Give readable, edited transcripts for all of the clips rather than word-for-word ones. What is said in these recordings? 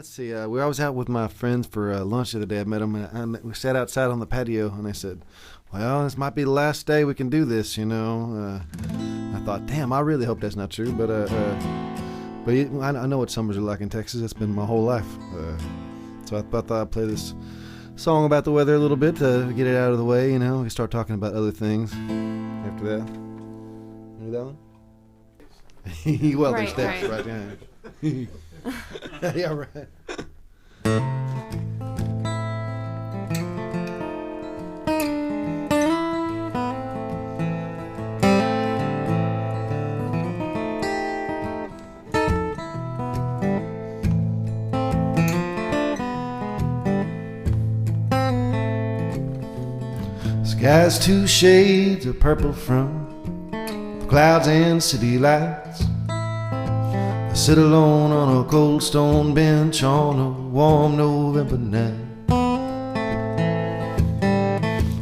let's see. I was out with my friends for lunch the other day. I met them, and we sat outside on the patio, and they said, well, this might be the last day we can do this, you know. I thought, damn, I really hope that's not true, but I know what summers are like in Texas. It's been my whole life. So I thought I'd play this song about the weather a little bit to get it out of the way, you know. We can start talking about other things after that. Remember that one? Well, there's steps right behind. Yeah, right. Sky's two shades of purple from the clouds and city lights. I sit alone on a cold stone bench on a warm November night.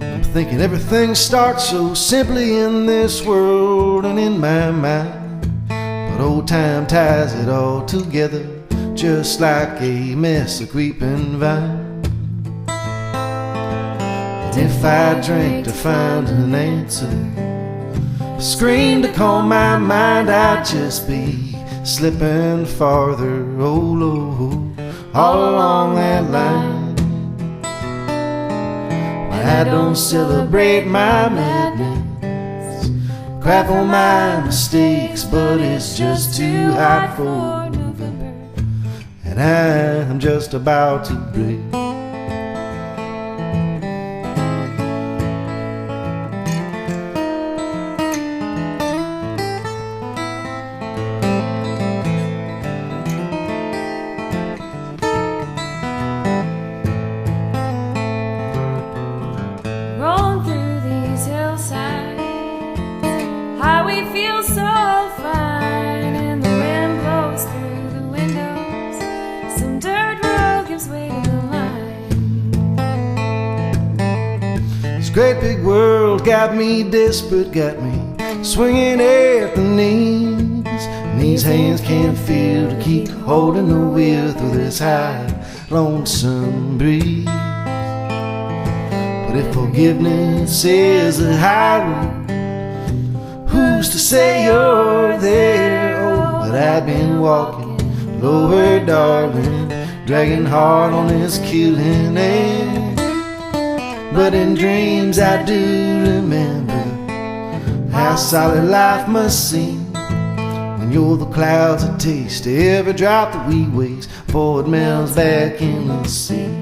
I'm thinking everything starts so simply in this world and in my mind, but old time ties it all together just like a mess of creeping vine. And if I drank to find an answer, scream to calm my mind, I'd just be slipping farther, oh Lord, all along that line. I don't celebrate my madness, cry for my mistakes, but it's just too hot for November, and I'm just about to break. Great big world got me desperate, got me swinging at the knees. And these hands can't feel to keep holding the wheel through this high, lonesome breeze. But if forgiveness is a high road, who's to say you're there? Oh, but I've been walking lower, darling, dragging hard on this killing air. But in dreams I do remember how solid life must seem when you're the clouds that taste every drop that we waste before it melts back in the sea.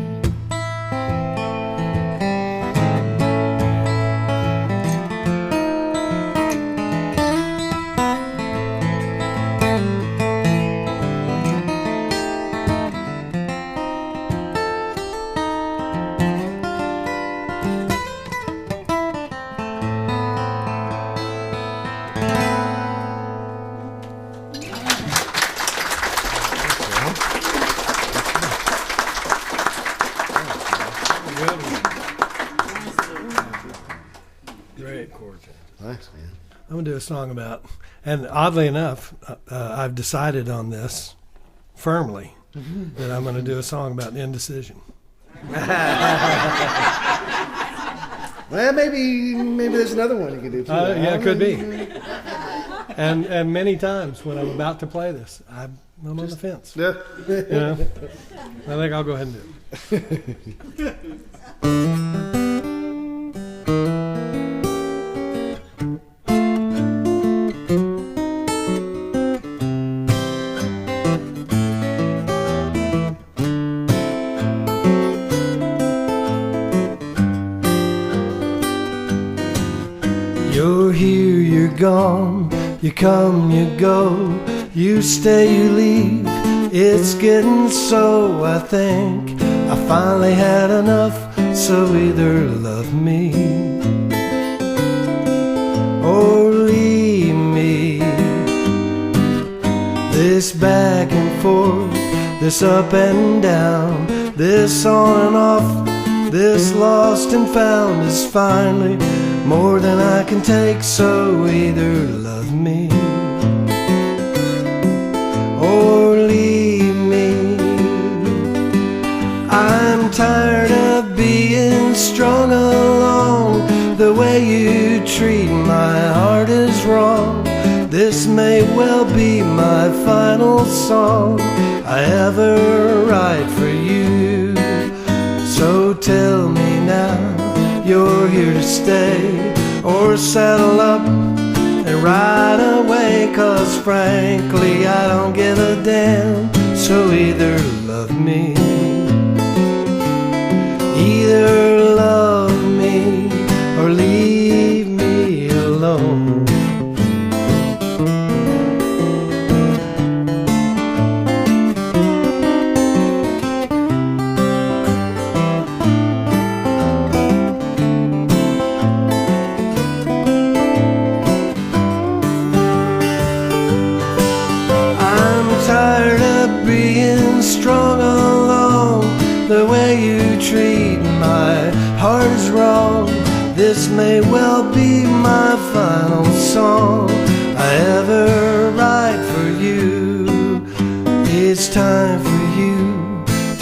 Thanks, man. I'm going to do a song about, and oddly enough, I've decided on this firmly that I'm going to do a song about indecision. Well, maybe there's another one you can do too. Yeah, it could be. And many times when I'm about to play this, I'm on the fence. Yeah. You know? I think I'll go ahead and do it. You're here, you're gone, you come, you go, you stay, you leave. It's getting so, I think I finally had enough, so either love me or leave me. This back and forth, this up and down, this on and off, this lost and found is finally more than I can take, so either love me or leave me. This may well be my final song I ever write for you. So tell me now, you're here to stay, or saddle up and ride away. 'Cause frankly I don't give a damn. So either love me, either love me, or leave me alone. Tired of being strung along. The way you treat my heart is wrong. This may well be my final song I ever write for you. It's time for you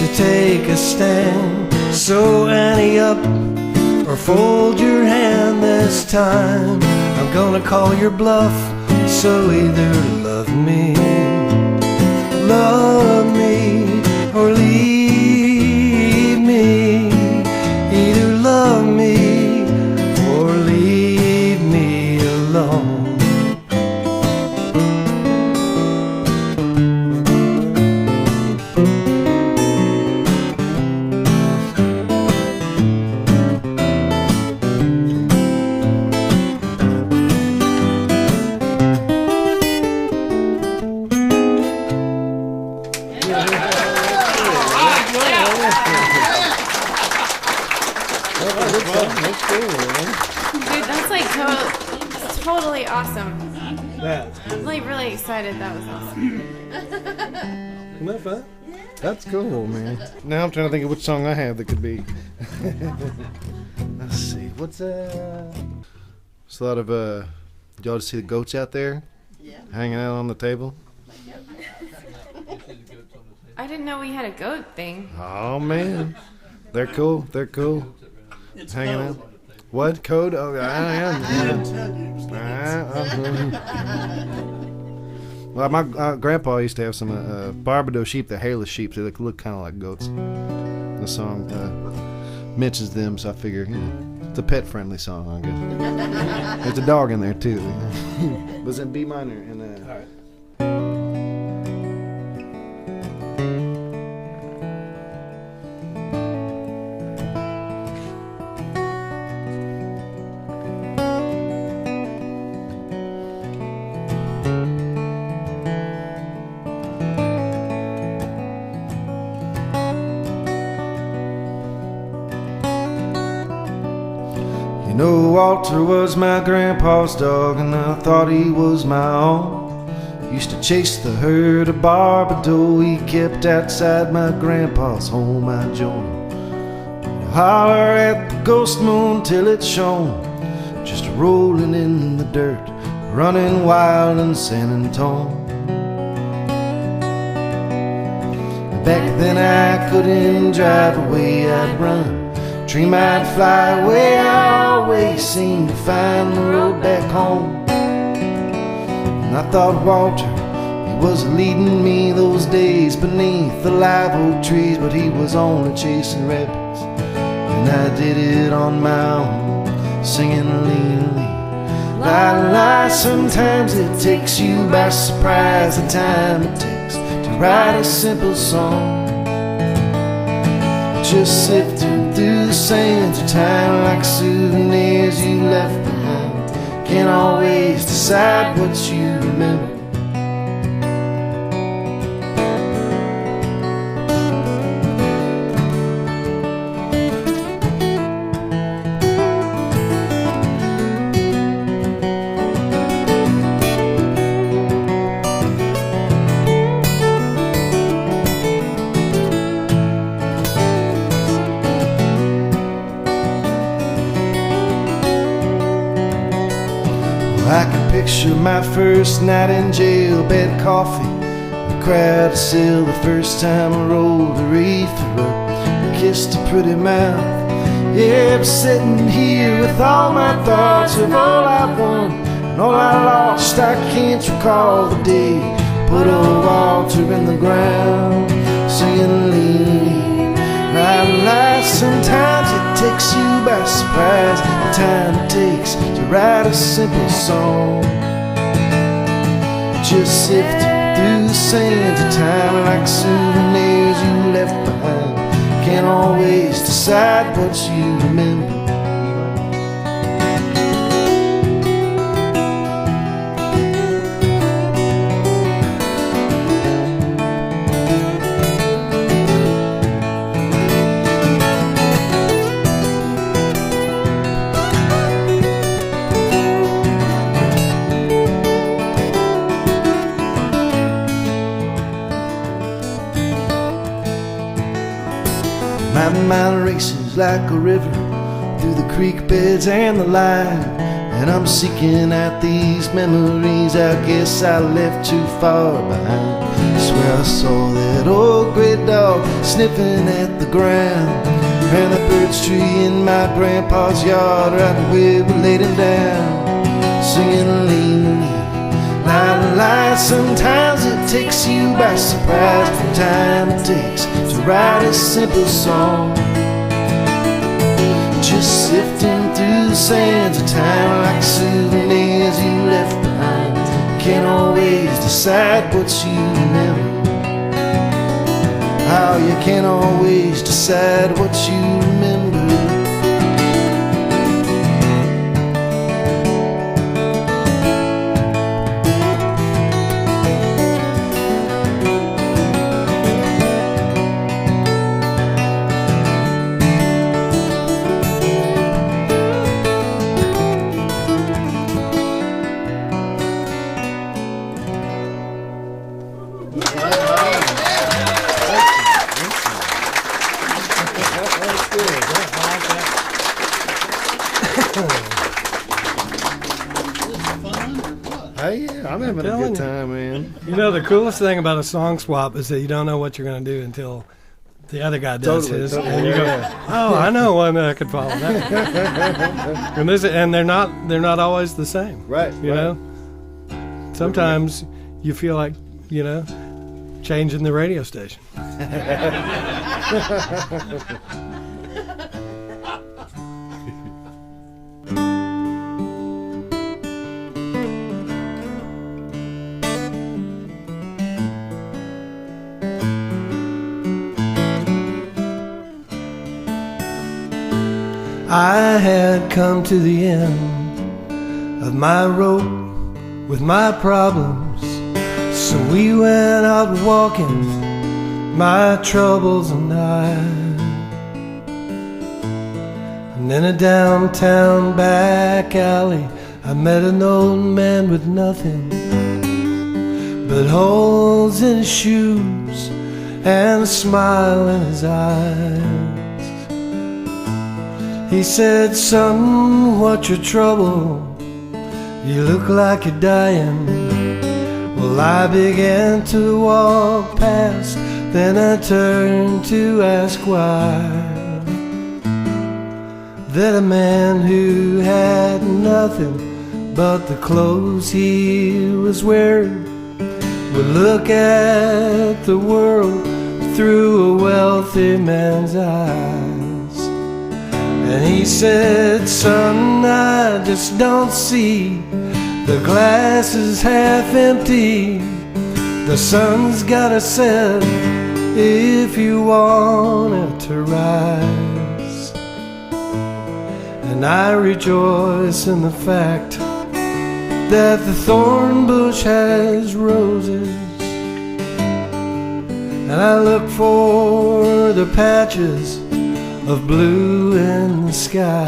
to take a stand. So ante up or fold your hand this time. I'm gonna call your bluff. So either love me, love me, or leave me. Either love me or leave me alone. Dude, that's like totally awesome. That. I'm like really excited. That was awesome. Isn't that fun? That's cool, man. Now I'm trying to think of which song I have that could be. Let's see. What's There's a lot of y'all just see the goats out there? Yeah. Hanging out on the table? I didn't know we had a goat thing. Oh man. They're cool. They're cool. It's hanging code. out. What code? Oh, I am. Well, my grandpa used to have some Barbados sheep. They're hairless sheep. They look kind of like goats. The song mentions them, so I figure it's a pet-friendly song, I guess. There's a dog in there too. It was in B minor and. All right. You know, Walter was my grandpa's dog, and I thought he was my own. Used to chase the herd of Barbados he kept outside my grandpa's home. I joined him, holler at the ghost moon till it shone, just rolling in the dirt, running wild in San Antone. Back then I couldn't drive away, I'd run. Dream I'd fly away, I always seemed to find the road back home. And I thought Walter, he was leading me those days beneath the live oak trees, but he was only chasing rabbits, and I did it on my own, singing lean, lean. La la, sometimes it takes you by surprise, the time it takes to write a simple song. Just sifting through the sands of time like souvenirs you left behind. Can't always decide what you remember. I can picture my first night in jail, bed coffee, the crowd to sell the first time I rolled a reefer up, kissed a pretty mouth. Yeah, I'm sitting here with all my thoughts of all I've won, And all I lost, I can't recall the day. Put old Walter in the ground, singing lean. Right, sometimes it takes you by surprise, the time it takes to write a simple song. Just sifting through the sands of time like souvenirs you left behind. Can't always decide what you remember. My mind races like a river through the creek beds and the line, and I'm seeking out these memories I guess I left too far behind. I swear I saw that old gray dog sniffing at the ground, and the birch tree in my grandpa's yard right where we laid him down, singing lean, la la la. Sometimes it takes you by surprise the time it takes to write a simple song. Just sifting through the sands of time like souvenirs you left behind. Can't always decide what you remember. Oh, you can't always decide what you remember. Hey, yeah, I'm having a telling good you. time, man. You know, the coolest thing about a song swap is that you don't know what you're going to do until the other guy does Totally, his. totally, And you yeah. go, oh, I know one that I could follow that. and they're not always the same. Right, You right. know? Sometimes you feel like, you know, changing the radio station. I had come to the end of my rope with my problems, so we went out walking, my troubles and I. And in a downtown back alley, I met an old man with nothing but holes in his shoes and a smile in his eyes. He said, son, what's your trouble? You look like you're dying. Well, I began to walk past, then I turned to ask why. That a man who had nothing but the clothes he was wearing would look at the world through a wealthy man's eyes. And he said, son, I just don't see. The glass is half empty. The sun's gotta set if you want it to rise. And I rejoice in the fact that the thorn bush has roses, and I look for the patches of blue in the sky.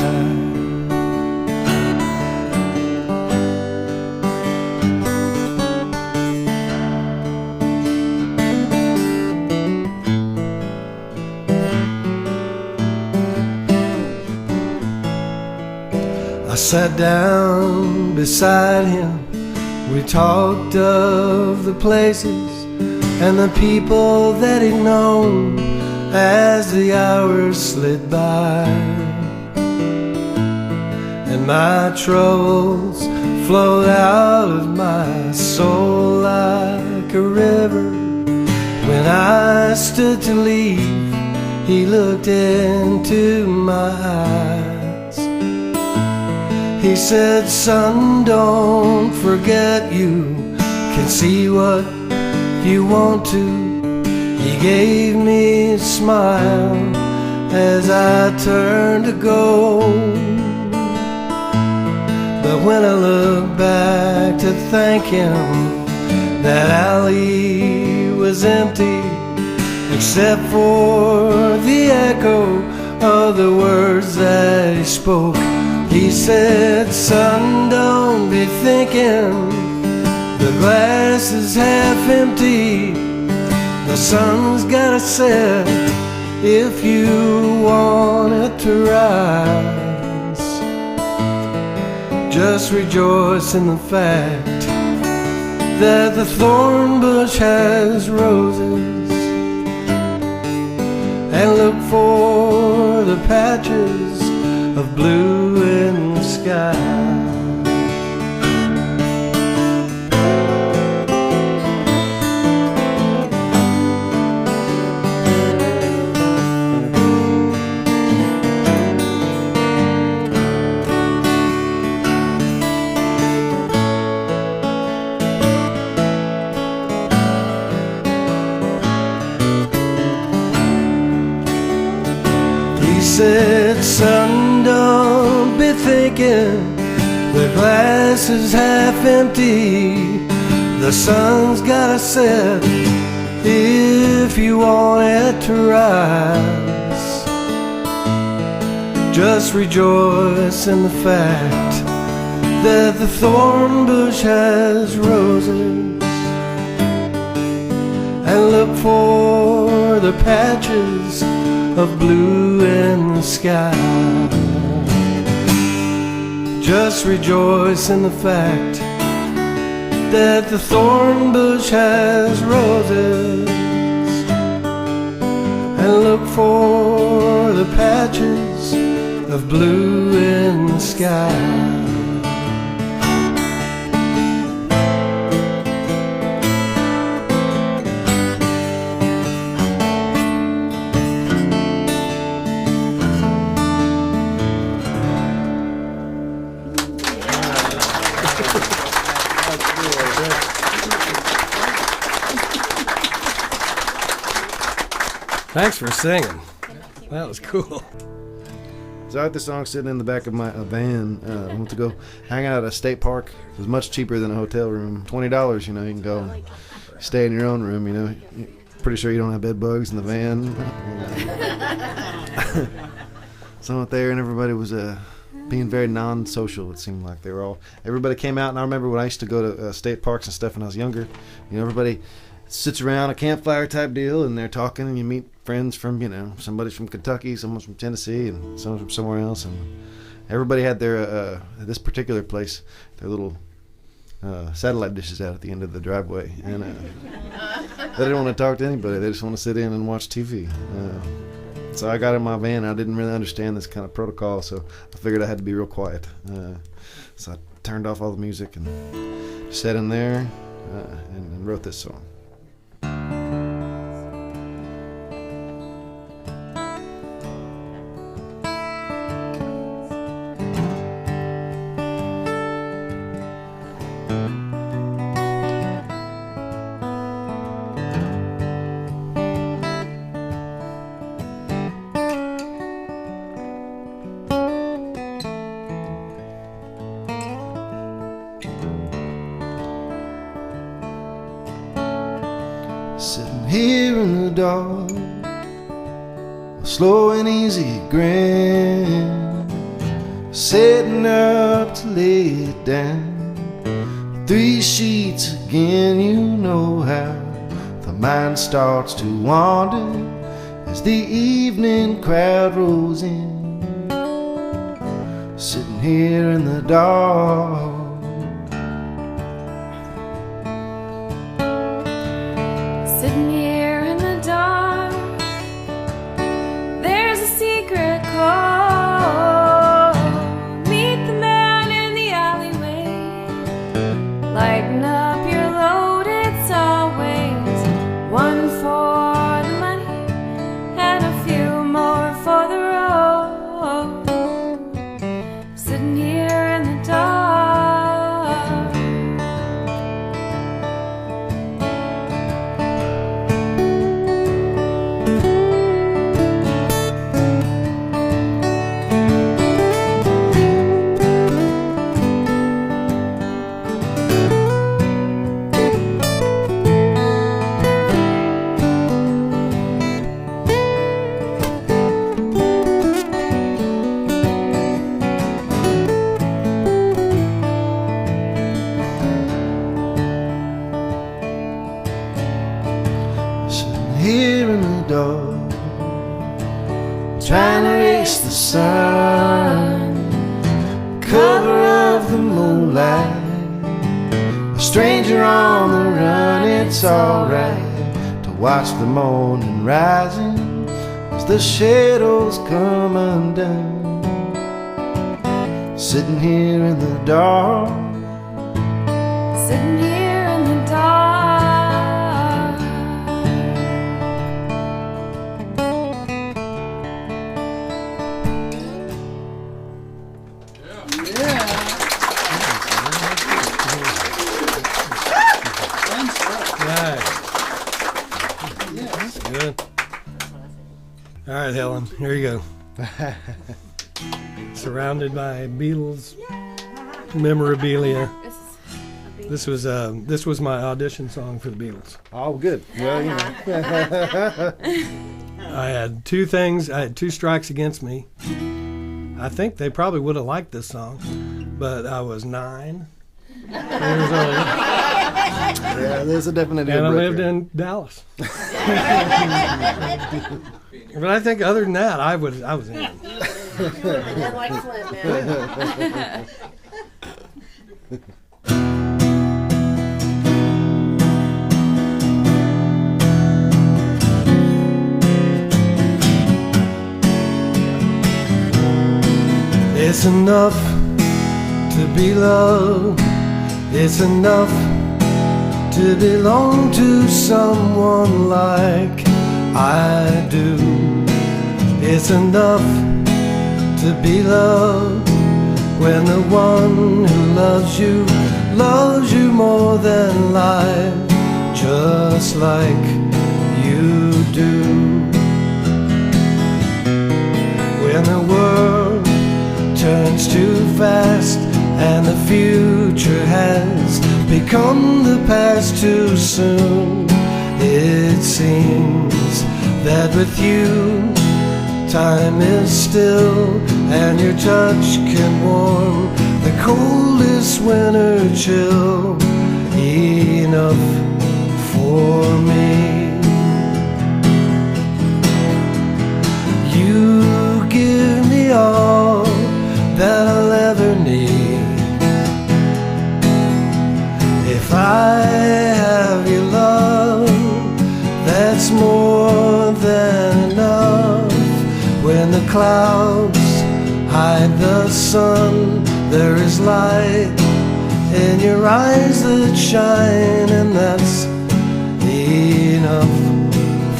I sat down beside him. We talked of the places and the people that he'd known as the hours slid by. And my troubles flowed out of my soul like a river. When I stood to leave, he looked into my eyes. He said, son, don't forget you can see what you want to. He gave me a smile as I turned to go. But when I look back to thank him, that alley was empty, except for the echo of the words that he spoke. He said, son, don't be thinking the glass is half empty. The sun's gotta set if you want it to rise. Just rejoice in the fact that the thorn bush has roses, and look for the patches of blue in the sky. He said, son, don't be thinking the glass is half empty. The sun's gotta set if you want it to rise. Just rejoice in the fact that the thorn bush has roses, and look for the patches of blue in the sky. Just rejoice in the fact that the thorn bush has roses, and look for the patches of blue in the sky. Thanks for singing. That was cool. So I had this song sitting in the back of my van. I went to go hang out at a state park. It was much cheaper than a hotel room. $20, you know, you can go and stay in your own room, you know. Pretty sure you don't have bed bugs in the van. So I went there and everybody was being very non-social, it seemed like. Everybody came out, and I remember when I used to go to state parks and stuff when I was younger, you know, everybody sits around a campfire type deal, and they're talking, and you meet friends from, you know, somebody's from Kentucky, someone's from Tennessee, and someone's from somewhere else, and everybody had their this particular place, their little satellite dishes out at the end of the driveway, and they didn't want to talk to anybody. They just want to sit in and watch TV. So I got in my van. I didn't really understand this kind of protocol, so I figured I had to be real quiet. So I turned off all the music and sat in there and wrote this song. Sitting here in the dark, a slow and easy grin, setting up to lay it down. 3 sheets again, you know how the mind starts to wander as the evening crowd rolls in. Sitting here in the dark, Sitting here in the dark, there's a secret call. Meet the man trying to erase the sun, cover of the moonlight. A stranger on the run, it's alright to watch the morning rising as the shadows come undone. Sitting here in the dark, Sitting here in the dark. Nice. Good. All right, Helen, here you go. Surrounded by Beatles memorabilia. This was my audition song for the Beatles. Oh, good. Well, you know. I had two things. I had two strikes against me. I think they probably would have liked this song, but I was 9 years old. Yeah, there's a definite And I deal lived breaker. in Dallas. But I think other than that, I was in. Dead like Flint, man. It's enough to be loved. It's enough to belong to someone like I do. It's enough to be loved when the one who loves you more than life, just like you do. When the world turns too fast and the future has become the past too soon, it seems that with you time is still and your touch can warm the coldest winter chill. Enough for me. You give me all that I'll ever need. If I have your love, that's more than enough. When the clouds hide the sun, there is light in your eyes that shine, and that's enough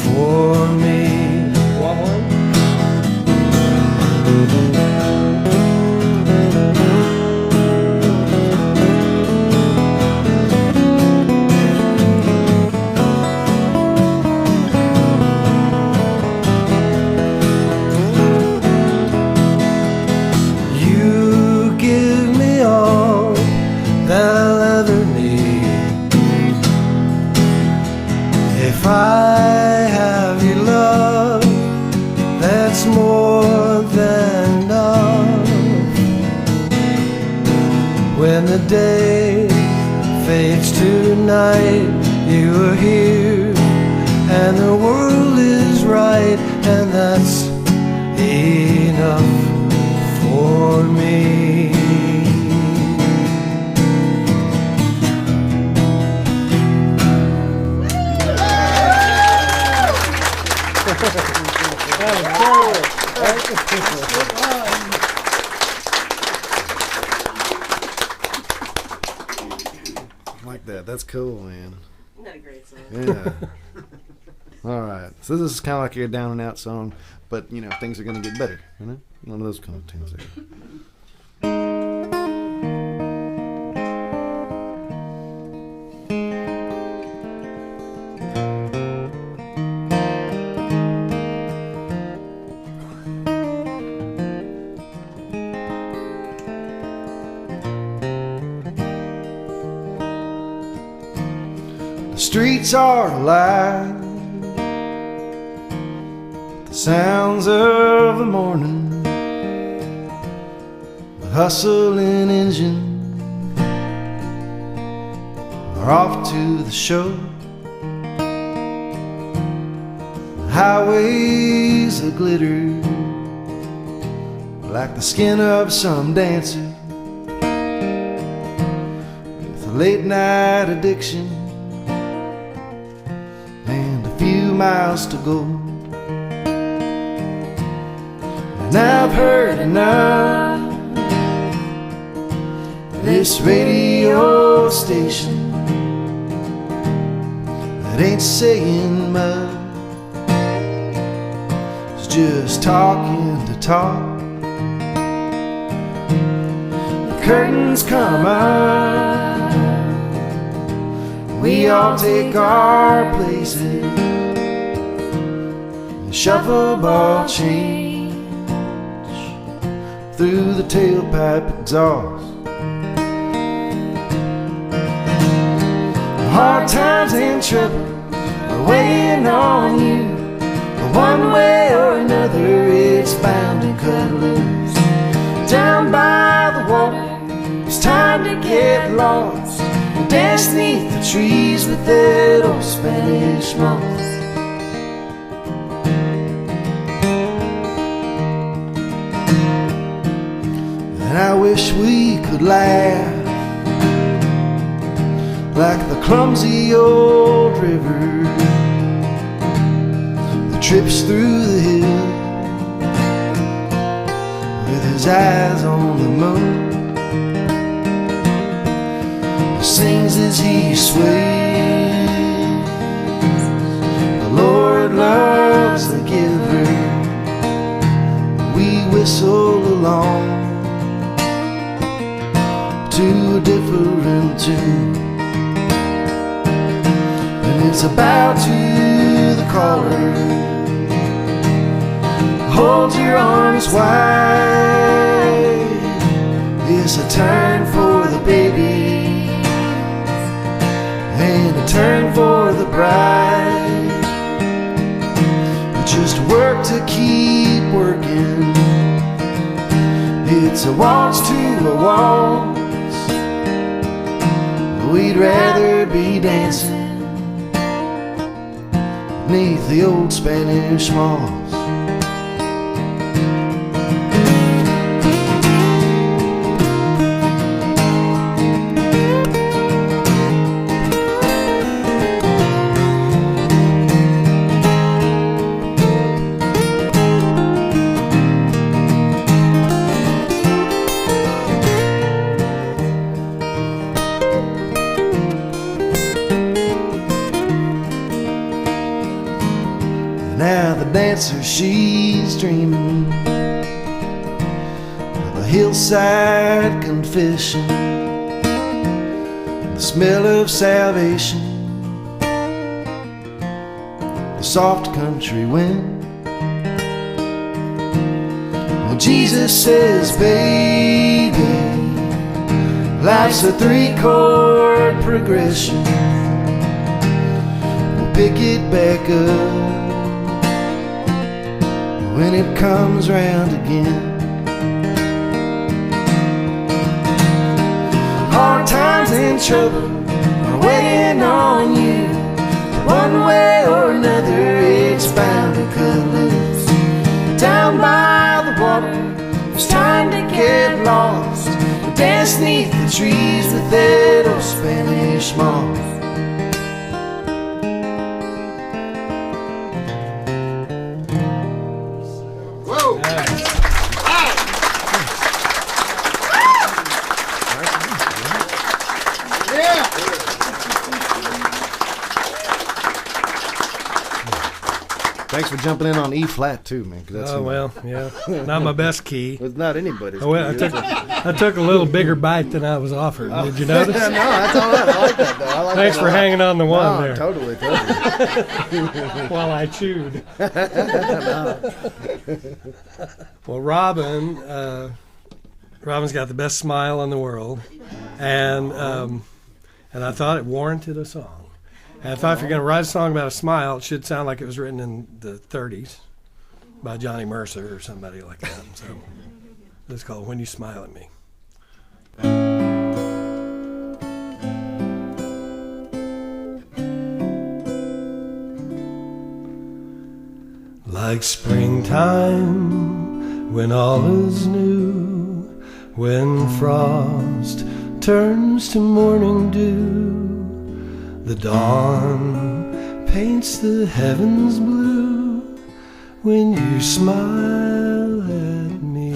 for me. If I have your love, that's more than enough. When the day fades to night, you are here and the world is right, and that's enough for me. I like that. That's cool, man. Isn't that a great song? Yeah. All right. So this is kind of like your down and out song, but you know things are gonna get better. You know, one of those kind of tunes there. The streets are alive, the sounds of the morning, the hustling engine are off to the show. The highways are glitter like the skin of some dancer with a late night addiction and a few miles to go. And I've heard enough of this radio station that ain't saying much, it's just talking to talk. The curtains come up, we all take our places, and shuffleball change through the tailpipe exhaust. Hard times and trouble are weighing on you. One way or another, it's bound to cut loose. Down by the water, it's time to get lost and dance neath the trees with that old Spanish moss. And I wish we could laugh like the clumsy old river that trips through the hill with his eyes on the moon. He sings as he sways, the Lord loves the giver. We whistle along to a different tune, and it's about to the caller. Hold your arms wide, it's a turn for the baby and a turn for the bride. We just work to keep working, it's a waltz to a waltz. We'd rather be dancing beneath the old Spanish moss. Now the dancer, she's dreaming of a hillside confession, the smell of salvation, the soft country wind. Well, Jesus says, baby, life's a 3-chord progression. We'll pick it back up when it comes round again. Hard times and trouble are weighing on you. One way or another, it's bound to cut loose. Down by the water, it's time to get lost and dance neath the trees with that old Spanish moss. Thanks for jumping in on E flat too, man. 'Cause that's Yeah, not my best key. It's not anybody's. I took a little bigger bite than I was offered. Did you notice? No, that's all right. I like that though. I like Thanks that for hanging on the one No, there totally. while I chewed. Well, Robin's got the best smile in the world, and I thought it warranted a song. And I thought if you're going to write a song about a smile, it should sound like it was written in the 30s by Johnny Mercer or somebody like that. So it's called When You Smile at Me. Like springtime when all is new, when frost turns to morning dew, the dawn paints the heavens blue, when you smile at me,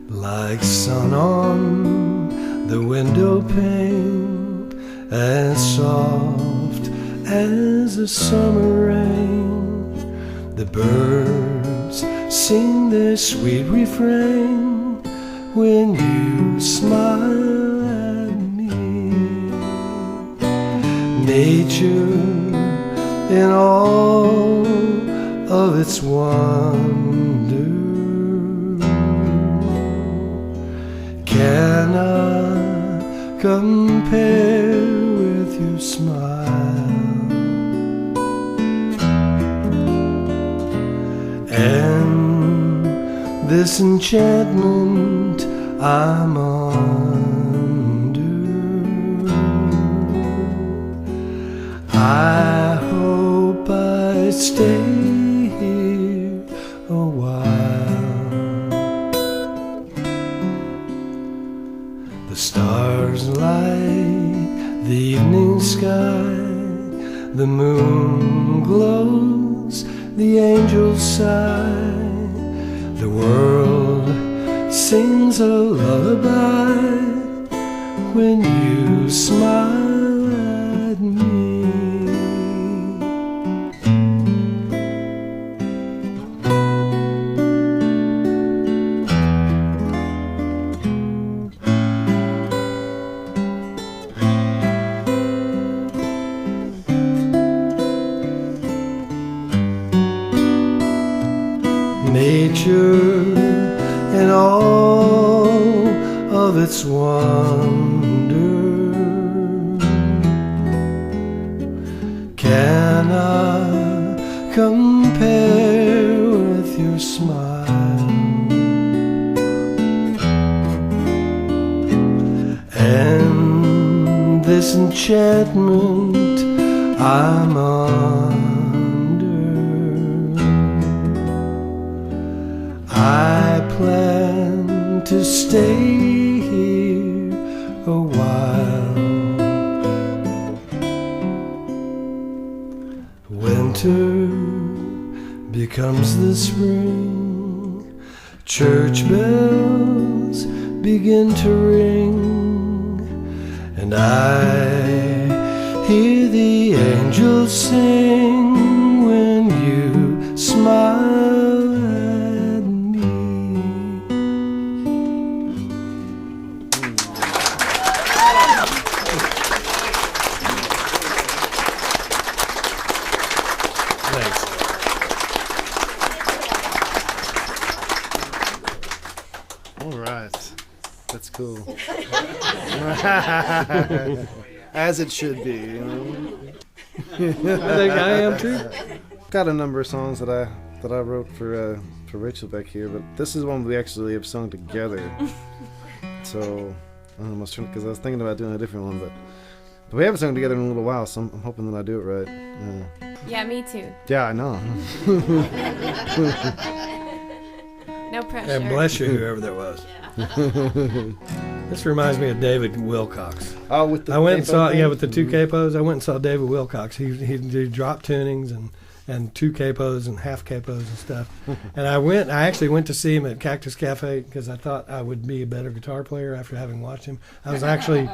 like sun on the window pane, as soft as a summer rain. The birds sing their sweet refrain when you smile at me. Nature in all of its wonder cannot compare with your smile. And this enchantment I'm under, I hope I stay here a while. The stars light the evening sky, the moon glows, the angels sigh, the world sings a lullaby when you smile at me. Nature in all of its wonder cannot compare with your smile. And this enchantment I'm under, I plan to stay here a while. Winter becomes the spring, church bells begin to ring, and I hear the angels sing when you smile. Cool. As it should be, you know. I think I am too. Got a number of songs that I wrote for Rachel back here, but this is one we actually have sung together. So I don't know, because I was thinking about doing a different one, but we haven't sung together in a little while, so I'm hoping that I do it right. Yeah, me too. Yeah, I know. No pressure. And bless you, whoever that was. This reminds me of David Wilcox. Oh, with the I went and saw thing? with the two capos. I went and saw David Wilcox. He do drop tunings and two capos and half capos and stuff. And I actually went to see him at Cactus Cafe because I thought I would be a better guitar player after having watched him. I was actually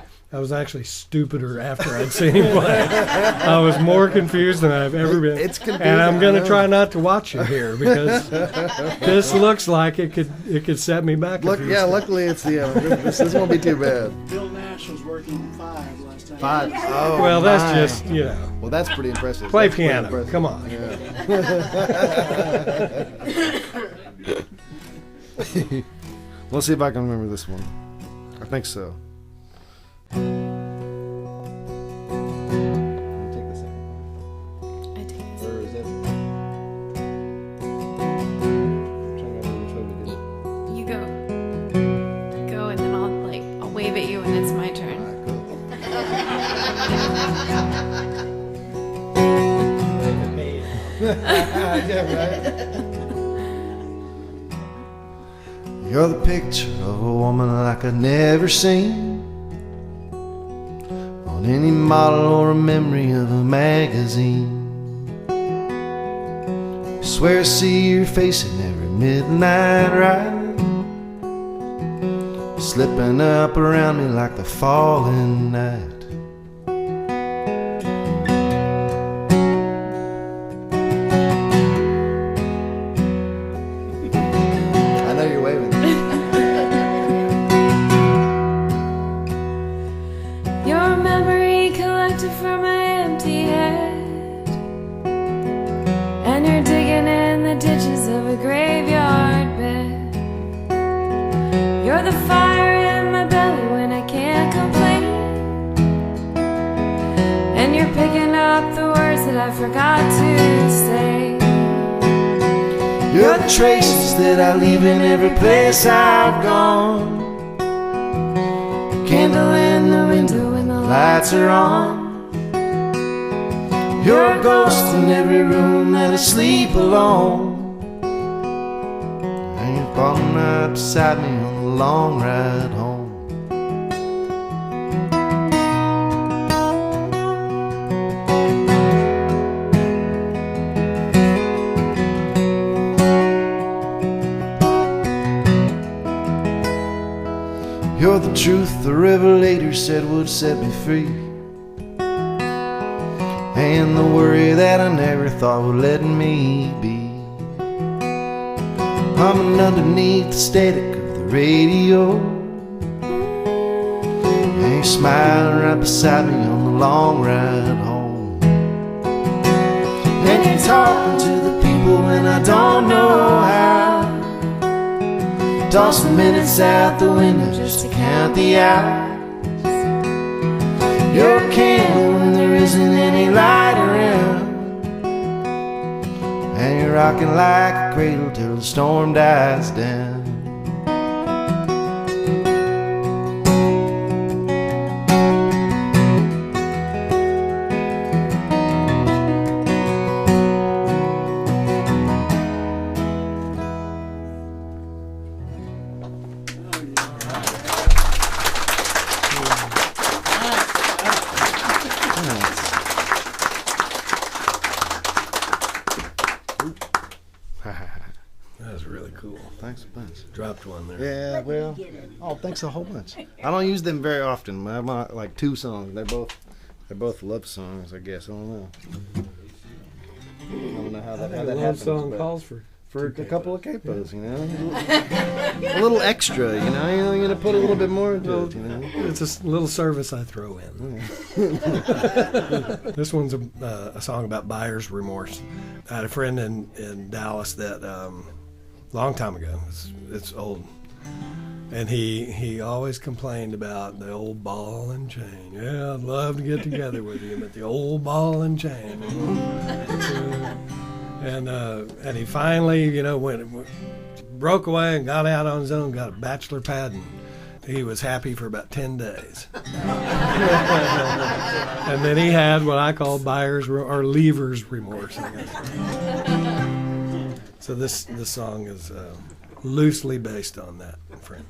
stupider after I'd seen him play. I was more confused than I've ever been. It's confusing. And I'm going to try not to watch you here because this looks like it could set me back. Luckily it's this won't be too bad. Bill Nash was working 5 last time. 5. Oh, Well, that's my. just Well, that's pretty impressive. play That's pretty piano. impressive. Come on. Yeah. We'll see if I can remember this one. I think so. Take the second I take this. one. Or is it? I'm trying to remember which way we did it. You go, and then I'll wave at you when it's my turn. Yeah, right. You're the picture of a woman like I've never seen on any model or a memory of a magazine. I swear I see your face in every midnight ride, slipping up around me like the falling night. I know you're waving. Your memory collected from my empty head, and you're digging in the ditches of a graveyard bed. You're the fire in my belly when I can't complain, and you're picking up the words that I forgot to say. You're the traces that I leave in every place I've gone, candle in the window when the lights are on. You're a ghost in every room that I sleep alone, and you're falling right beside me on the long ride home. You're the truth the revelator said would set me free, and the worry that I never thought would let me be. Humming underneath the static of the radio, and you're smiling right beside me on the long ride home. And you're talking to the people when I don't know how, tossing minutes out the window just to count the hours. You're a candle when there isn't any light around, and you're rocking like a cradle till the storm dies down. That was really cool. Thanks a bunch. Dropped one there. Yeah, well, oh, thanks a whole bunch. I don't use them very often. I have like 2 songs. They're both love songs, I guess. I don't know. I don't know how that love happens. song but calls for a couple of capos, you know, a little extra, you know. You're gonna put a little bit more into it, you know. It's a little service I throw in. This one's a song about buyer's remorse. I had a friend in Dallas that long time ago. It's old, and he always complained about the old ball and chain. Yeah, I'd love to get together with you, but the old ball and chain. And he finally, you know, broke away and got out on his own, got a bachelor pad, and he was happy for about 10 days. And then he had what I call buyer's or leaver's remorse, I guess. So this song is loosely based on that, friend.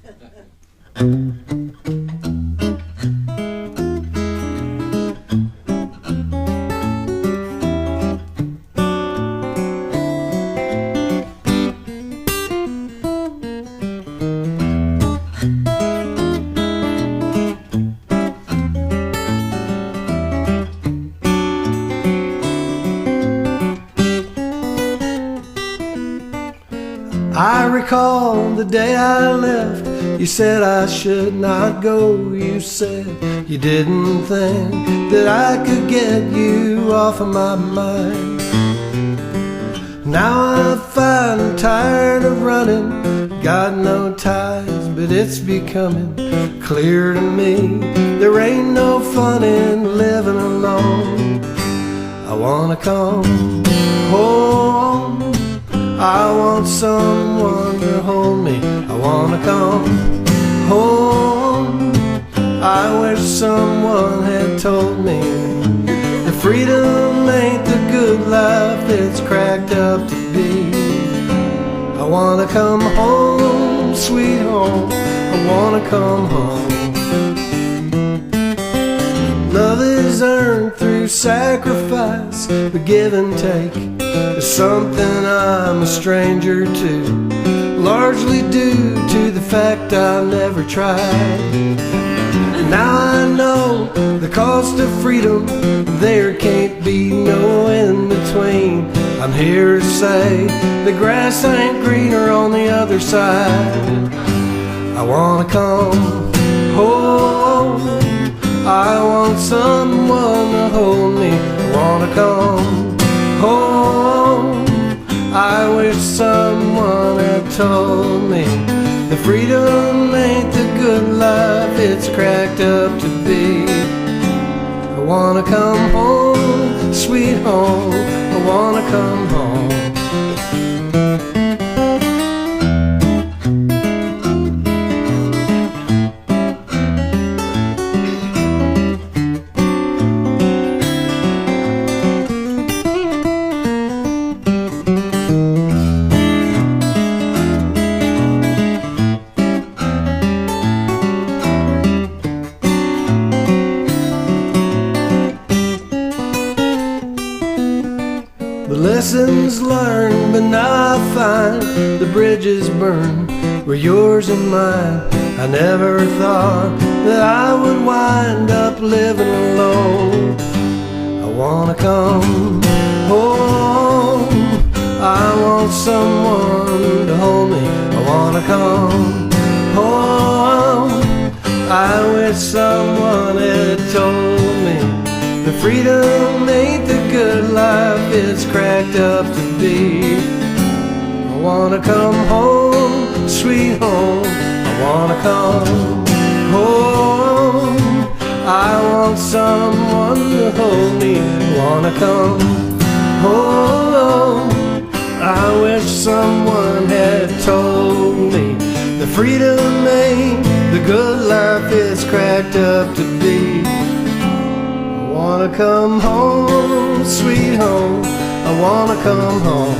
I recall the day I left. You said I should not go. You said you didn't think that I could get you off of my mind. Now I find I'm tired of running, got no ties, but it's becoming clear to me there ain't no fun in living alone. I wanna come home, I want someone to hold me. I wanna come home, I wish someone had told me that freedom ain't the good life it's cracked up to be. I wanna come home sweet home. I wanna come home. Love is earned through sacrifice, but give and take is something I'm a stranger to, largely due to the fact I never tried. Now I know the cost of freedom, there can't be no in between. I'm here to say the grass ain't greener on the other side. I wanna come home, I want someone to hold me. I wanna come home, I wish someone had told me the freedom ain't the good life it's cracked up to be. I wanna come home, sweet home, I wanna come home. Lessons learned, but now I find the bridges burned were yours and mine. I never thought that I would wind up living alone. I wanna come home, I want someone to hold me. I wanna come home, I wish someone had told me the freedom ain't the good life it's cracked up to be. I wanna come home, sweet home, I wanna come home, I want someone to hold me. I wanna come home, I wish someone had told me the freedom ain't the good life it's cracked up to be. I wanna come home, sweet home, I wanna come home.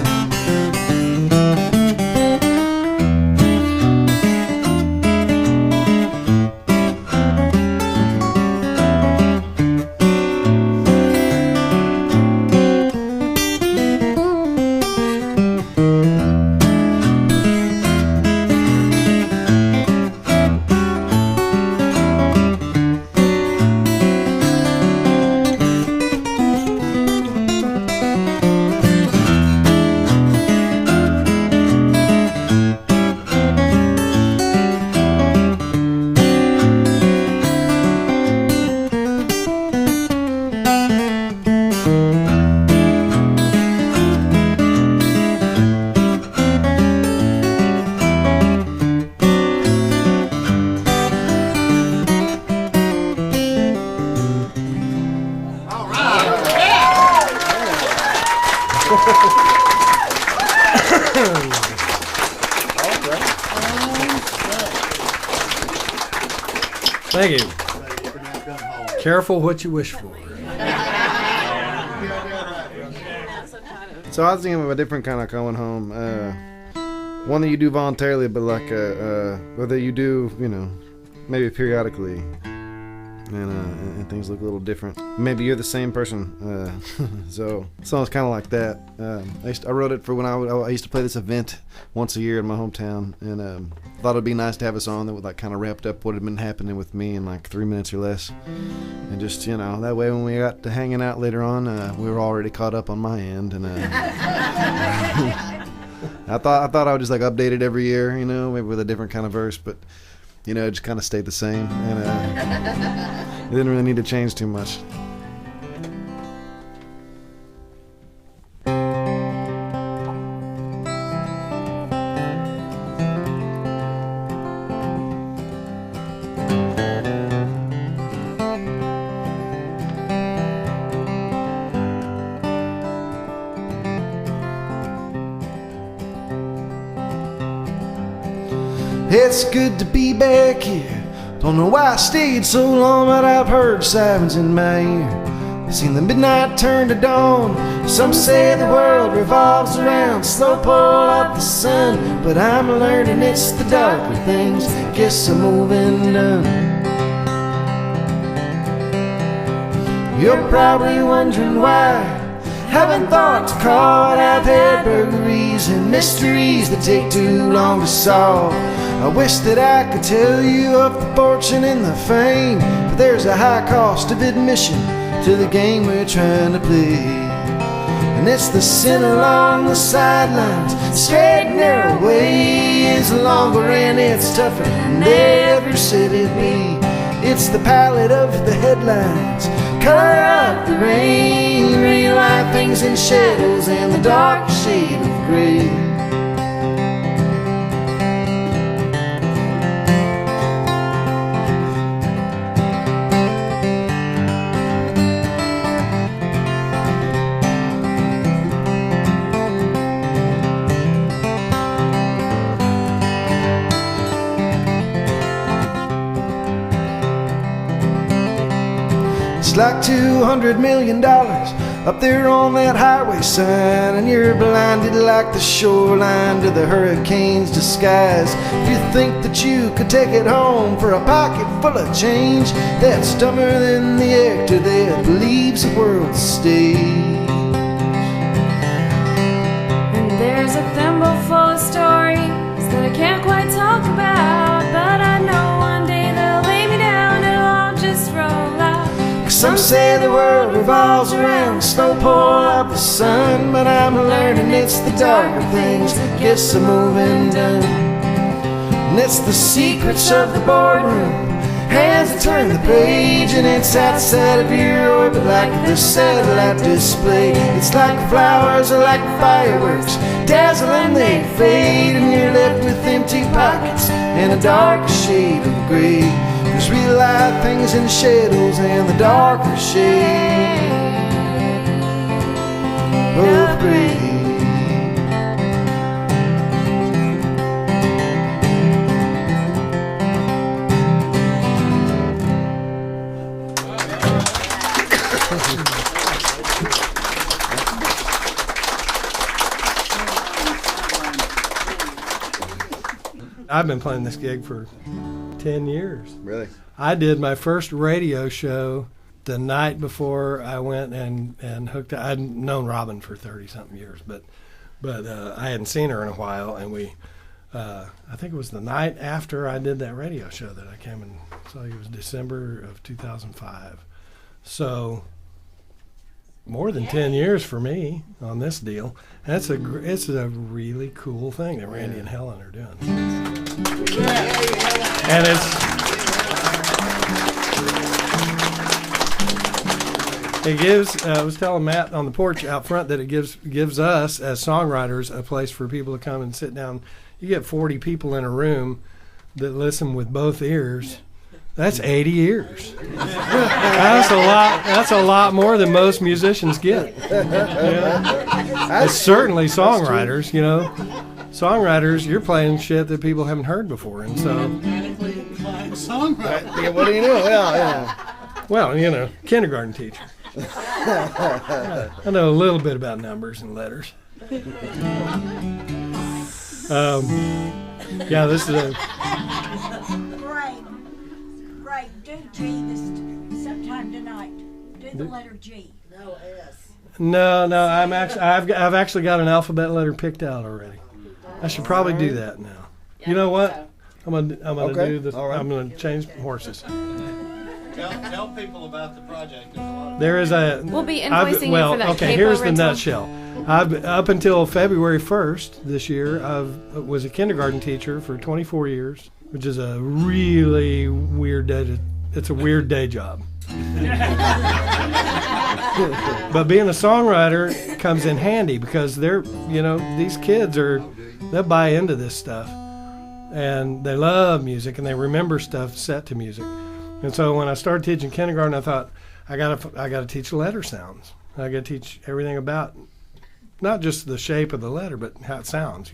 Thank you. Careful what you wish for. So I was thinking of a different kind of coming home. One that you do voluntarily, but like whether you do, maybe periodically, and things look a little different. Maybe you're the same person. So song's kind of like that. I wrote it for when I used to play this event once a year in my hometown, and thought it'd be nice to have a song that would like kind of wrapped up what had been happening with me in like 3 minutes or less, and just that way when we got to hanging out later on, we were already caught up on my end, and I thought I would just like update it every year, maybe with a different kind of verse, but it just kind of stayed the same, and it didn't really need to change too much. It's good to be back here. Don't know why I stayed so long, but I've heard sirens in my ear. Seen the midnight turn to dawn. Some say the world revolves around slow pull of the sun, but I'm learning it's the darker things that get so moving done. You're probably wondering why haven't thought to call it. I've had burglaries and mysteries that take too long to solve. I wish that I could tell you of the fortune and the fame, but there's a high cost of admission to the game we're trying to play. And it's the sin along the sidelines, the straight and narrow way is longer and it's tougher than they ever said it'd be. It's the palette of the headlines, color up the rain, real life things in shadows and the dark shade of gray. It's like $200 million up there on that highway sign, and you're blinded like the shoreline to the hurricane's disguise. You think that you could take it home for a pocket full of change that's dumber than the actor that leaves the world stage. And there's a thimble full of stories that I can't quite talk about, but I know one day they'll lay me down and I'll just roll out. Some say the world revolves around the slow pull of the sun, but I'm learning it's the darker things that get so moving done. And it's the secrets of the boardroom, hands that turn the page, and it's outside of your orbit like the satellite display. It's like flowers or like fireworks, dazzle and they fade, and you're left with empty pockets and a dark shade of gray. There's real life things in the shadows and the darker shade of gray. I've been playing this gig for 10 years. Really? I did my first radio show the night before I went and hooked up. I'd known Robin for 30-something years, but I hadn't seen her in a while, and I think it was the night after I did that radio show that I came and saw you. It was December of 2005. So more than 10 years for me on this deal. And it's a really cool thing that Randy and Helen are doing. And it gives, I was telling Matt on the porch out front that it gives us as songwriters a place for people to come and sit down. You get 40 people in a room that listen with both ears. That's 80 ears. That's a lot. That's a lot more than most musicians get. It's certainly songwriters. You know, songwriters. You're playing shit that people haven't heard before, and so. Dramatically inclined songwriter. Yeah, what do you know? Yeah. Well, you know, kindergarten teacher. I know a little bit about numbers and letters. Yeah, this is a. Right, do G this sometime tonight. Do the letter G. No S. No, I've actually got an alphabet letter picked out already. I should probably do that now. You know what? I'm gonna do this. All right. I'm gonna change horses. Tell people about the project. There is a. We'll be invoicing you for that okay. capo Here's the rental. nutshell. Up until February 1st this year, I was a kindergarten teacher for 24 years, which is a really weird day. It's a weird day job. But being a songwriter comes in handy because these kids they'll buy into this stuff, and they love music and they remember stuff set to music. And so when I started teaching kindergarten, I thought I gotta teach letter sounds. I gotta teach everything about not just the shape of the letter, but how it sounds.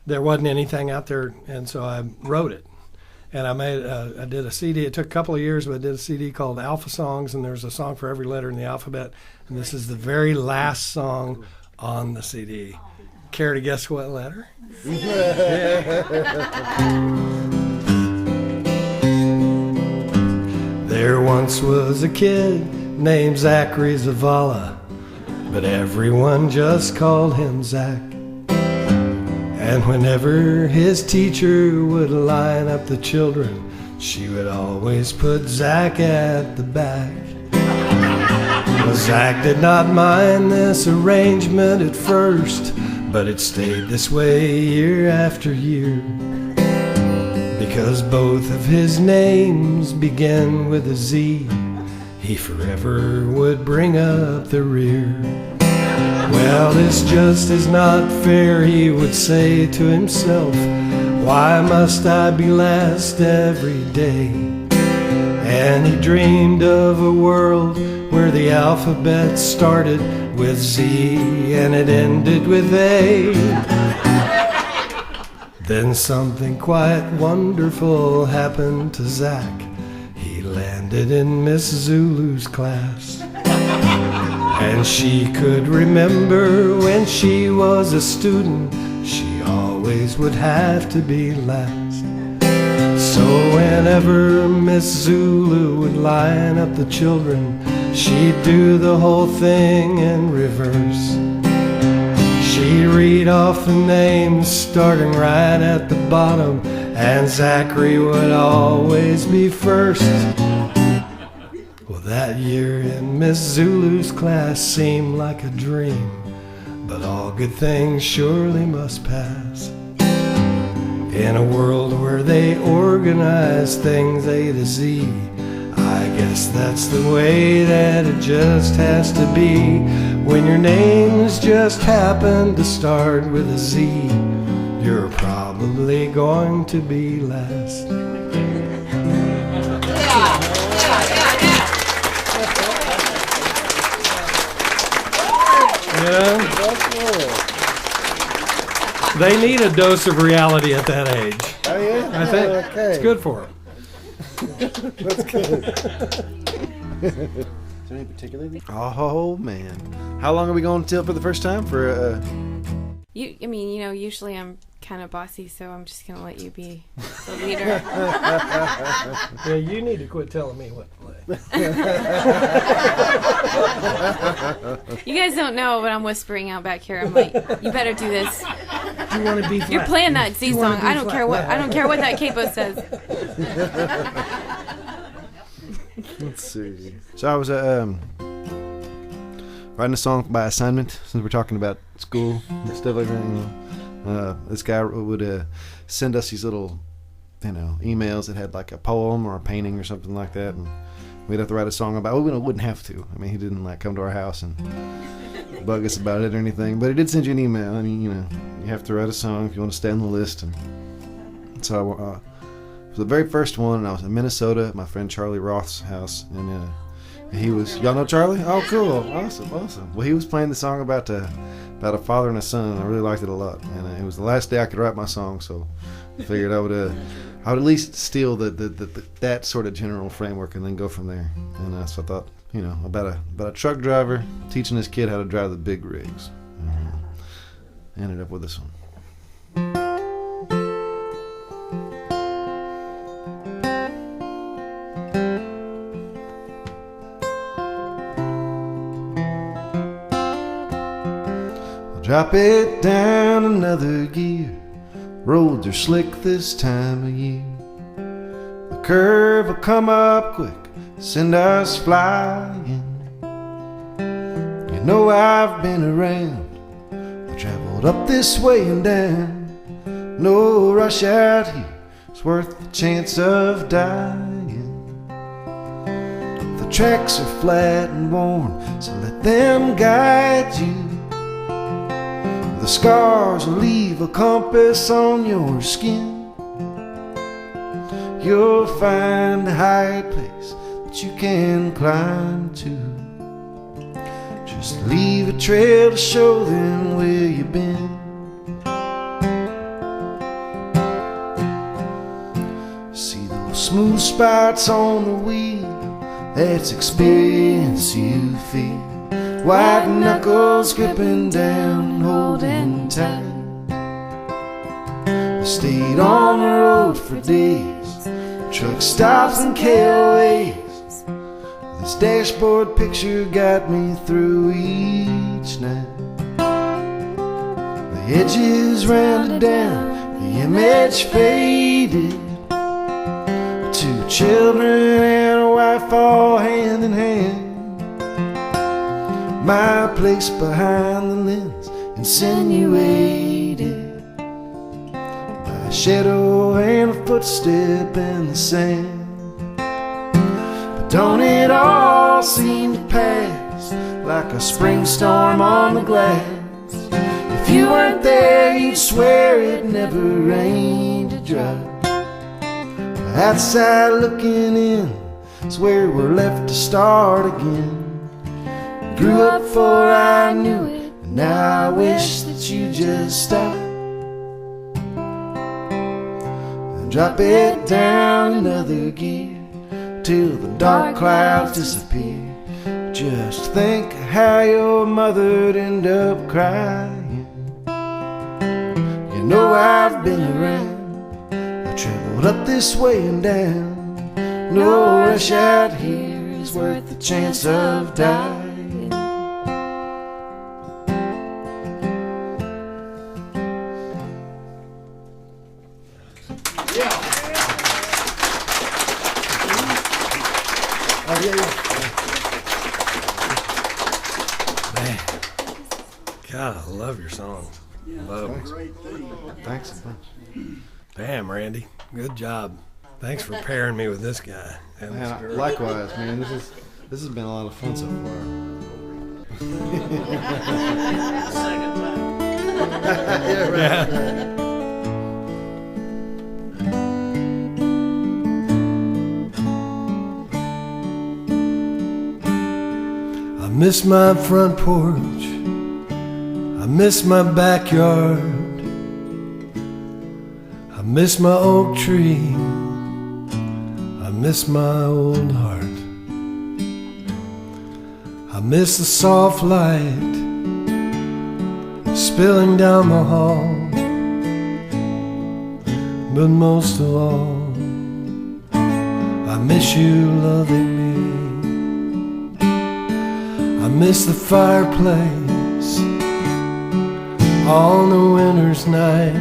There wasn't anything out there, and so I wrote it. And I did a CD. It took a couple of years, but I did a CD called Alpha Songs, and there's a song for every letter in the alphabet. And this is the very last song on the CD. Care to guess what letter? There once was a kid named Zachary Zavala, but everyone just called him Zach. And whenever his teacher would line up the children, she would always put Zach at the back. Well, Zach did not mind this arrangement at first, but it stayed this way year after year, because both of his names begin with a Z. He forever would bring up the rear. Well, this just is not fair, he would say to himself. Why must I be last every day? And he dreamed of a world where the alphabet started with Z and it ended with A. Then something quite wonderful happened to Zach. He landed in Miss Zulu's class. And she could remember when she was a student, she always would have to be last. So whenever Miss Zulu would line up the children, she'd do the whole thing in reverse. She'd read off the names starting right at the bottom, and Zachary would always be first. Well, that year in Miss Zulu's class seemed like a dream, but all good things surely must pass. In a world where they organize things A to Z, I guess that's the way that it just has to be. When your names just happen to start with a Z, you're probably going to be last. Yeah. They need a dose of reality at that age. Oh, yeah? I think Okay. it's good for them. That's good. Is there any particular? Oh, man. How long are we going till for the first time? For Usually I'm kind of bossy, so I'm just gonna let you be the leader. Yeah, you need to quit telling me what to play. You guys don't know, but I'm whispering out back here. I'm like, you better do this. You want to be flat. You're playing that Z song. I don't care what that capo says. let's see. So I was writing a song by assignment, since we're talking about school and stuff like that. This guy would send us these little, emails that had like a poem or a painting or something like that, and we'd have to write a song about. We wouldn't have to. I mean, he didn't come to our house and bug us about it or anything, but he did send you an email. I mean, you have to write a song if you want to stay on the list. And so for the very first one, I was in Minnesota at my friend Charlie Roth's house, and he was, y'all know Charlie? Oh, cool, awesome. Well, he was playing the song about a father and a son, and I really liked it a lot. And it was the last day I could write my song, so I figured I would at least steal that sort of general framework and then go from there. And so I thought, about a truck driver teaching his kid how to drive the big rigs. Ended up with this one. Drop it down another gear. Roads are slick this time of year. The curve will come up quick, send us flying. You know I've been around, I traveled up this way and down. No rush out here, it's worth the chance of dying. The tracks are flat and worn, so let them guide you. The scars will leave a compass on your skin. You'll find a higher place that you can climb to. Just leave a trail to show them where you've been. See smooth spots on the wheel, that's experience you feel. White knuckles gripping down, holding tight. I stayed on the road for days, truck stops and KOAs. This dashboard picture got me through each night. The edges rounded down, the image faded. Two children and a wife all hand in hand. My place behind the lens insinuated by a shadow and a footstep in the sand. But don't it all seem to pass like a spring storm on the glass? If you weren't there, you'd swear it never rained a drop. Outside looking in is where we're left to start again. Grew up before I knew it, and now I wish that you just stop and drop it down another gear till the dark clouds disappear. Just think how your mother'd end up crying. You know I've been around, I traveled up this way and down. No rush out here is worth the chance of dying. Man, God, I love your songs. Love them. Thanks a bunch. Damn, Randy, good job. Thanks for pairing me with this guy. That was Man, great. likewise, man. This has been a lot of fun so far. Second time. Yeah, right. Yeah. I miss my front porch, I miss my backyard, I miss my oak tree, I miss my old heart. I miss the soft light spilling down the hall, but most of all, I miss you loving me. I miss the fireplace on the winter's night.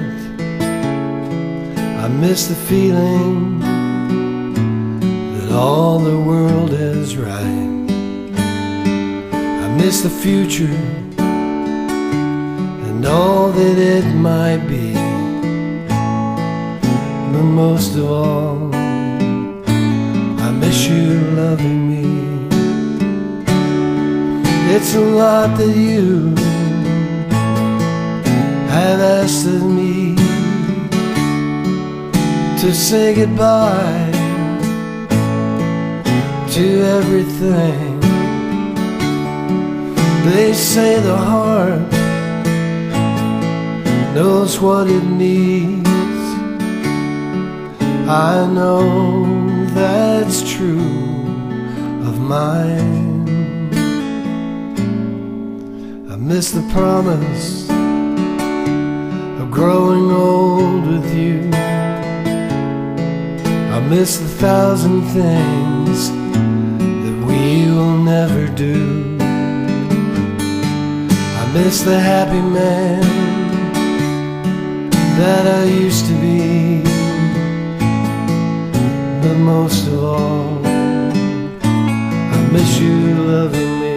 I miss the feeling that all the world is right. I miss the future and all that it might be, but most of all, I miss you loving me. It's a lot that you have asked of me, to say goodbye to everything. They say the heart knows what it needs. I know that's true of mine. I miss the promise of growing old with you. I miss the thousand things that we will never do. I miss the happy man that I used to be, but most of all, I miss you loving me.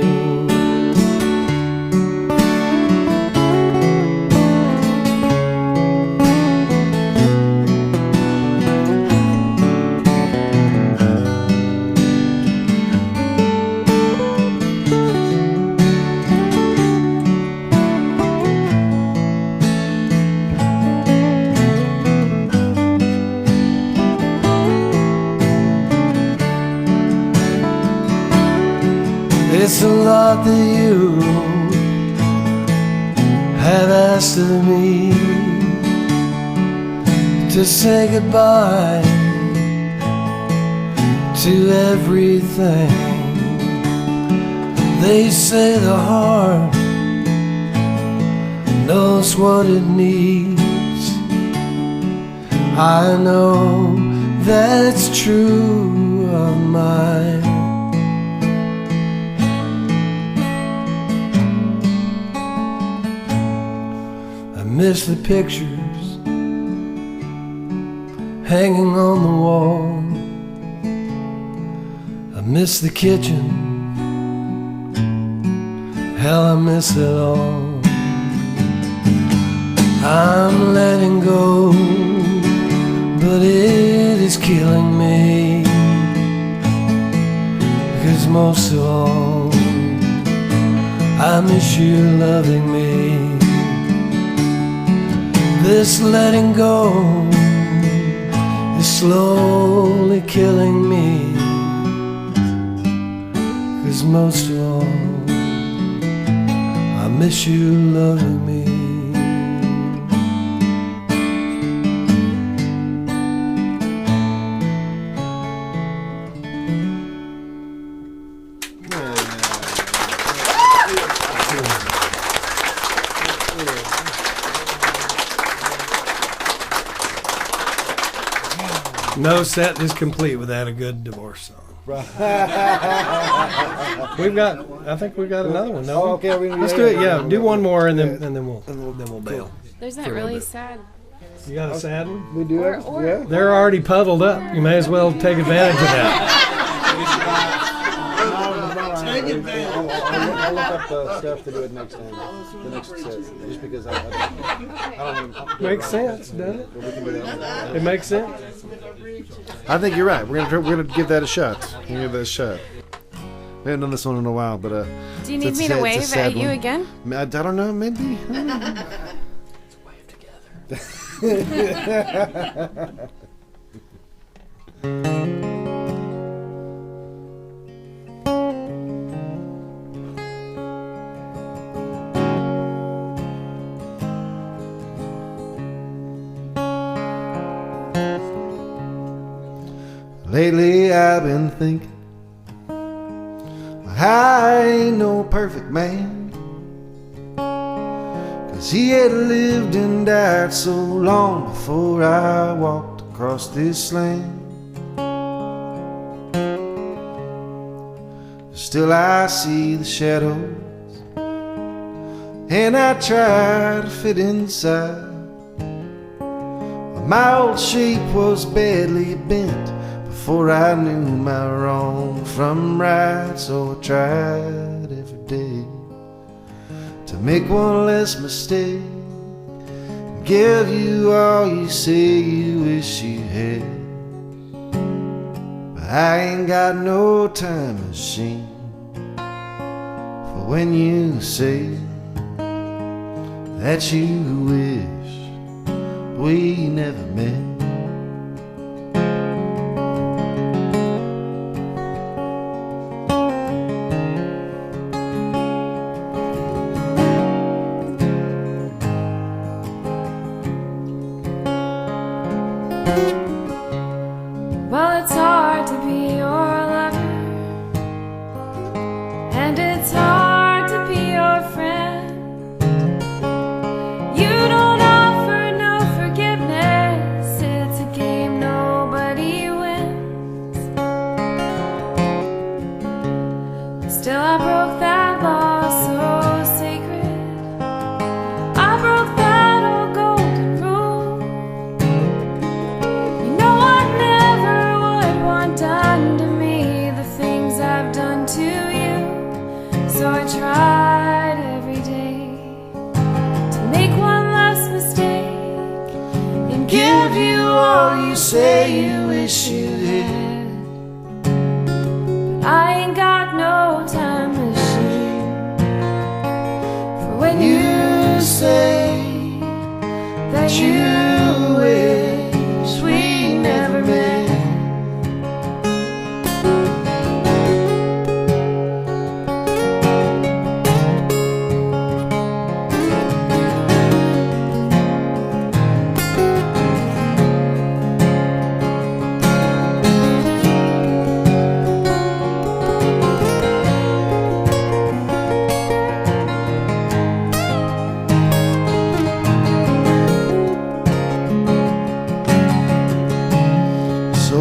It's a lot that you have asked of me, to say goodbye to everything. They say the heart knows what it needs. I know that's true of mine. I miss the pictures hanging on the wall. I miss the kitchen. Hell, I miss it all. I'm letting go, but it is killing me. Because most of all, I miss you loving me. This letting go is slowly killing me. Because most of all, I miss you loving me. No set is complete without a good divorce song. I think we've got another one. No, okay. Let's do it. Yeah, do one more and then we'll bail. There's that really sad. You got a sad one? We do it. Or- Yeah. They're already puddled up. You may as well take advantage of that. I'll look up stuff to do it next time. The next set, just because I don't. Makes sense, doesn't it? We can do that. It makes sense. I think you're right. We're gonna give that a shot. We're gonna give that a shot. We haven't done this one in a while, but Do you need me to wave at you again? I don't know. Maybe. Let's wave together. Lately I've been thinking I ain't no perfect man, 'cause he had lived and died so long before I walked across this land. Still I see the shadows and I try to fit inside. My old shape was badly bent before I knew my wrong from right, so I tried every day to make one less mistake and give you all you say you wish you had. But I ain't got no time machine for when you say that you wish we never met. Well, it's hard to be your lover, and it's hard to be your friend. You don't offer no forgiveness, it's a game nobody wins. Still I broke that law so sacred, I broke that old golden rule. You know I never would want done to me the things I've done to you. So I tried every day to make one less mistake and give you all you say you wish you had. But I ain't got no time machine for when you say that you wish we never met.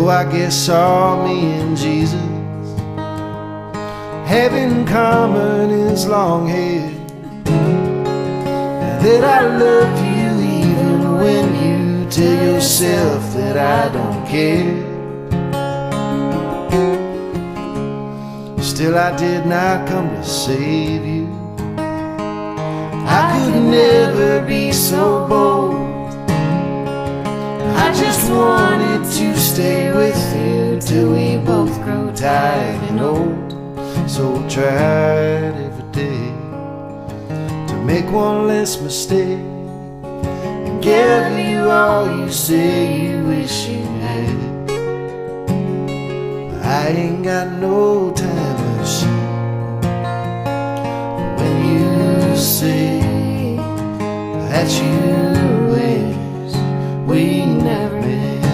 So I guess all me and Jesus have in common is long hair, and that I love you even when you tell yourself that I don't care. Still I did not come to save you. I could never be so bold. I just wanted to stay with you till we both grow tired and old. So tried every day to make one less mistake and give you all you say you wish you had. I ain't got no time machine. When you say that you wish we never met,